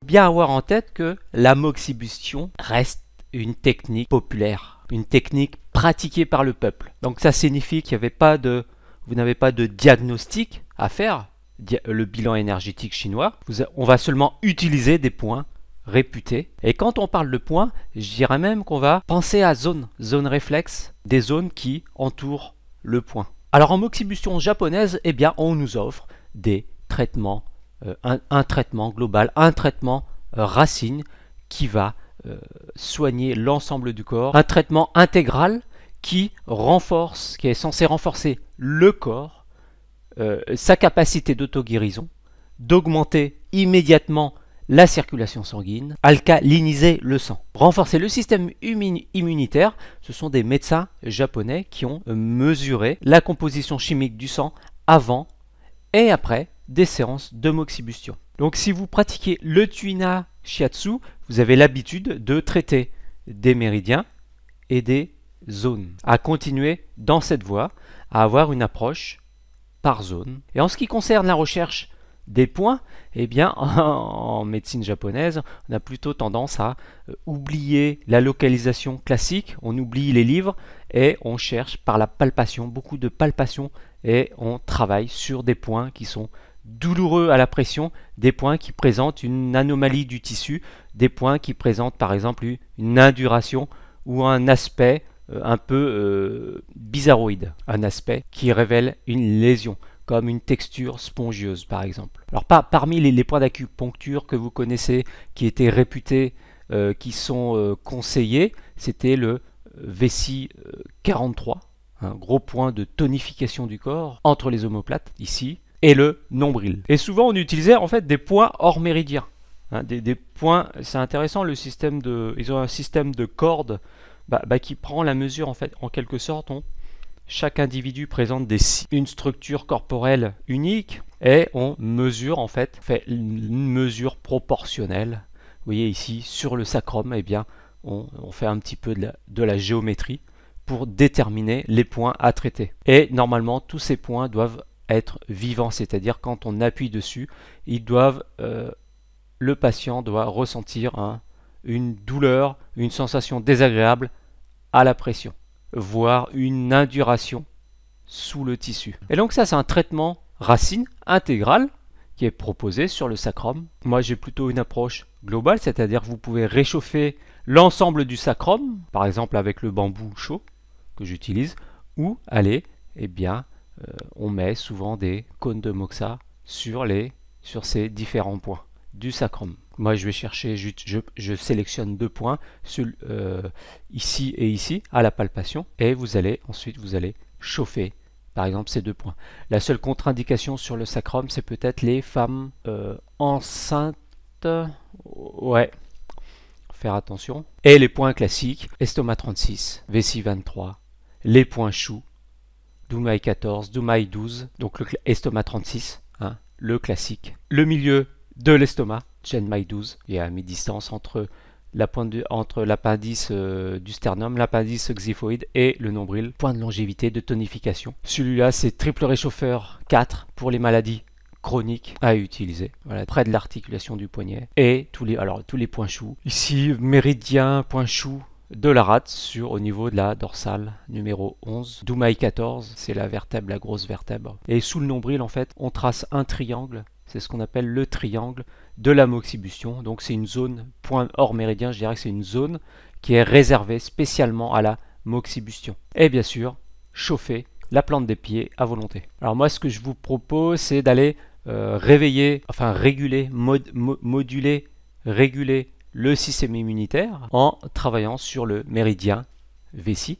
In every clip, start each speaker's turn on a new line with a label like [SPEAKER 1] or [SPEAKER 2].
[SPEAKER 1] bien avoir en tête que la moxibustion reste une technique populaire, une technique pratiquée par le peuple. Donc ça signifie qu'il n'y avait pas de, vous n'avez pas de diagnostic à faire, le bilan énergétique chinois. On va seulement utiliser des points réputés. Et quand on parle de points, je dirais même qu'on va penser à zones réflexes, des zones qui entourent le point. Alors en moxibustion japonaise, eh bien, on nous offre des traitements, un traitement global, un traitement racine qui va soigner l'ensemble du corps, un traitement intégral qui est censé renforcer le corps, sa capacité d'auto-guérison, d'augmenter immédiatement la circulation sanguine, alcaliniser le sang. Renforcer le système immunitaire, ce sont des médecins japonais qui ont mesuré la composition chimique du sang avant et après des séances de moxibustion. Donc si vous pratiquez le Tuina Shiatsu, vous avez l'habitude de traiter des méridiens et des zones. À continuer dans cette voie, à avoir une approche par zone. Et en ce qui concerne la recherche des points, eh bien, en médecine japonaise, on a plutôt tendance à oublier la localisation classique, on oublie les livres et on cherche par la palpation, beaucoup de palpation, et on travaille sur des points qui sont douloureux à la pression, des points qui présentent une anomalie du tissu, des points qui présentent par exemple une induration ou un aspect un peu bizarroïde, un aspect qui révèle une lésion, comme une texture spongieuse par exemple. Alors parmi les points d'acupuncture que vous connaissez, qui étaient réputés, qui sont conseillés, c'était le Vessi 43, un gros point de tonification du corps entre les omoplates, ici, et le nombril. Et souvent on utilisait en fait des points hors méridien. Hein, des points, c'est intéressant, ils ont un système de cordes qui prend la mesure en fait, en quelque sorte. Chaque individu présente une structure corporelle unique et on mesure en fait, une mesure proportionnelle. Vous voyez ici sur le sacrum, eh bien, on fait un petit peu de la géométrie pour déterminer les points à traiter. Et normalement tous ces points doivent être vivants, c'est-à-dire quand on appuie dessus, le patient doit ressentir une douleur, une sensation désagréable à la pression, voire une induration sous le tissu. Et donc ça, c'est un traitement racine intégral qui est proposé sur le sacrum. Moi, j'ai plutôt une approche globale, c'est-à-dire que vous pouvez réchauffer l'ensemble du sacrum, par exemple avec le bambou chaud que j'utilise, ou aller, eh bien, on met souvent des cônes de moxa sur ces différents points du sacrum. Moi, je vais chercher, je sélectionne 2 points, ici et ici, à la palpation, et ensuite vous allez chauffer, par exemple, ces 2 points. La seule contre-indication sur le sacrum, c'est peut-être les femmes enceintes. Ouais, faire attention. Et les points classiques, estomac 36, vessie 23, les points choux, Dumai 14, Dumai 12, donc le estomac 36, hein, le classique. Le milieu de l'estomac, Chenmai 12, et à mi-distance entre l'appendice du sternum, l'appendice xiphoïde et le nombril, point de longévité, de tonification. Celui-là, c'est triple réchauffeur 4 pour les maladies chroniques à utiliser, voilà, près de l'articulation du poignet. Et tous les points choux. Ici, méridien, point chou de la rate au niveau de la dorsale numéro 11. Dumai 14, c'est la vertèbre, la grosse vertèbre. Et sous le nombril, en fait, on trace un triangle. C'est ce qu'on appelle le triangle de la moxibustion. Donc c'est une zone, point hors méridien, je dirais que c'est une zone qui est réservée spécialement à la moxibustion. Et bien sûr, chauffer la plante des pieds à volonté. Alors moi, ce que je vous propose, c'est d'aller moduler, réguler le système immunitaire en travaillant sur le méridien vessie,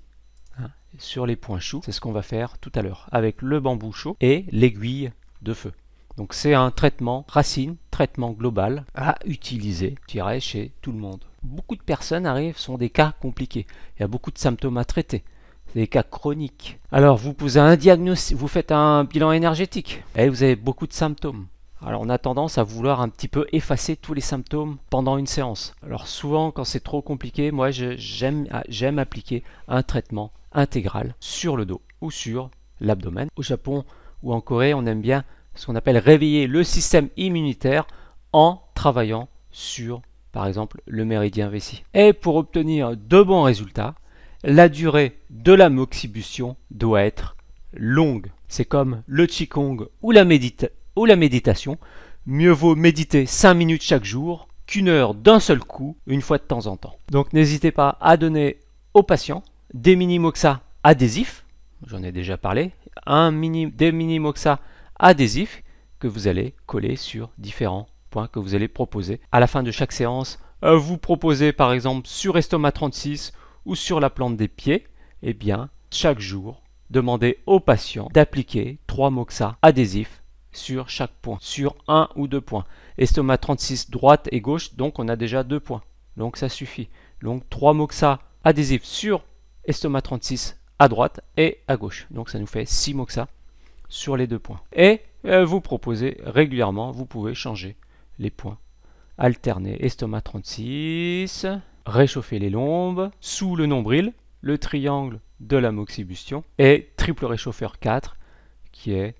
[SPEAKER 1] hein, sur les points choux. C'est ce qu'on va faire tout à l'heure avec le bambou chaud et l'aiguille de feu. Donc c'est un traitement racine, traitement global à utiliser, je dirais, chez tout le monde. Beaucoup de personnes sont des cas compliqués. Il y a beaucoup de symptômes à traiter. C'est des cas chroniques. Alors vous posez un diagnostic, vous faites un bilan énergétique et vous avez beaucoup de symptômes. Alors on a tendance à vouloir un petit peu effacer tous les symptômes pendant une séance. Alors souvent quand c'est trop compliqué, moi j'aime appliquer un traitement intégral sur le dos ou sur l'abdomen. Au Japon ou en Corée, on aime bien ce qu'on appelle réveiller le système immunitaire en travaillant sur, par exemple, le méridien vessie. Et pour obtenir de bons résultats, la durée de la moxibustion doit être longue. C'est comme le Qigong ou la méditation. Mieux vaut méditer 5 minutes chaque jour qu'une heure d'un seul coup, une fois de temps en temps. Donc n'hésitez pas à donner aux patients des mini-moxa adhésifs, j'en ai déjà parlé, des mini-moxa adhésifs que vous allez coller sur différents points que vous allez proposer. À la fin de chaque séance, vous proposez par exemple sur estomac 36 ou sur la plante des pieds, et bien chaque jour, demandez au patient d'appliquer 3 moxa adhésifs sur chaque point, sur 1 ou 2 points. Estomac 36 droite et gauche, donc on a déjà 2 points. Donc ça suffit. Donc 3 moxa adhésifs sur estomac 36 à droite et à gauche. Donc ça nous fait 6 moxa sur les 2 points. Et vous proposez régulièrement, vous pouvez changer les points. Alterner estomac 36, réchauffer les lombes, sous le nombril, le triangle de la moxibustion et triple réchauffeur 4 qui est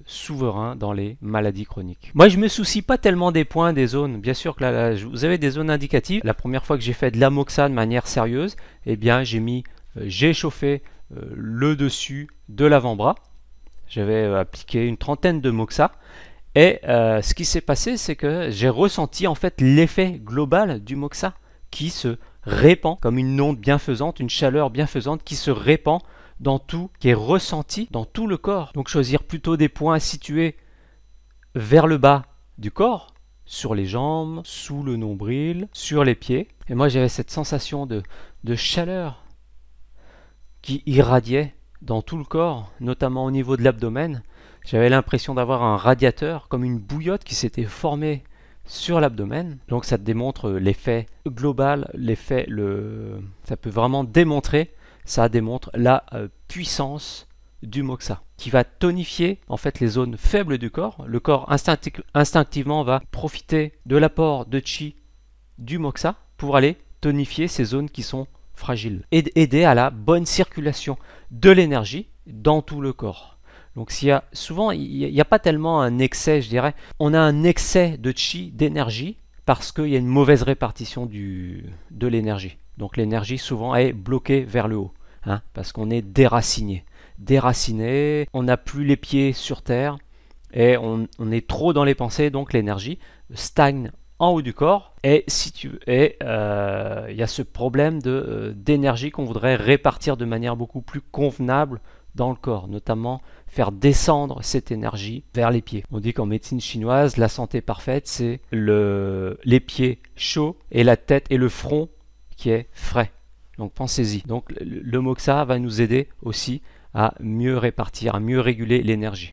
[SPEAKER 1] souverain dans les maladies chroniques. Moi je me soucie pas tellement des points, des zones. Bien sûr que là, vous avez des zones indicatives. La première fois que j'ai fait de la moxa de manière sérieuse, eh bien j'ai chauffé le dessus de l'avant-bras. J'avais appliqué une trentaine de moxa. Et ce qui s'est passé, c'est que j'ai ressenti en fait l'effet global du moxa qui se répand comme une onde bienfaisante, une chaleur bienfaisante qui se répand dans tout, qui est ressenti dans tout le corps. Donc choisir plutôt des points situés vers le bas du corps, sur les jambes, sous le nombril, sur les pieds. Et moi j'avais cette sensation de chaleur qui irradiait dans tout le corps, notamment au niveau de l'abdomen. J'avais l'impression d'avoir un radiateur, comme une bouillotte qui s'était formée sur l'abdomen. Donc ça démontre l'effet global, ça peut vraiment démontrer, ça démontre la puissance du moxa, qui va tonifier en fait les zones faibles du corps. Le corps instinctivement va profiter de l'apport de chi du moxa pour aller tonifier ces zones qui sont fragiles et aider à la bonne circulation de l'énergie dans tout le corps. Donc souvent, il n'y a pas tellement un excès, je dirais. On a un excès de chi, d'énergie, parce qu'il y a une mauvaise répartition de l'énergie. Donc l'énergie souvent est bloquée vers le haut, parce qu'on est déraciné. Déraciné, on n'a plus les pieds sur terre, et on est trop dans les pensées, donc l'énergie stagne en haut du corps. Et il y a ce problème d'énergie qu'on voudrait répartir de manière beaucoup plus convenable dans le corps, notamment faire descendre cette énergie vers les pieds. On dit qu'en médecine chinoise, la santé parfaite, c'est les pieds chauds et la tête et le front qui est frais. Donc pensez-y. Donc le moxa va nous aider aussi à mieux répartir, à mieux réguler l'énergie.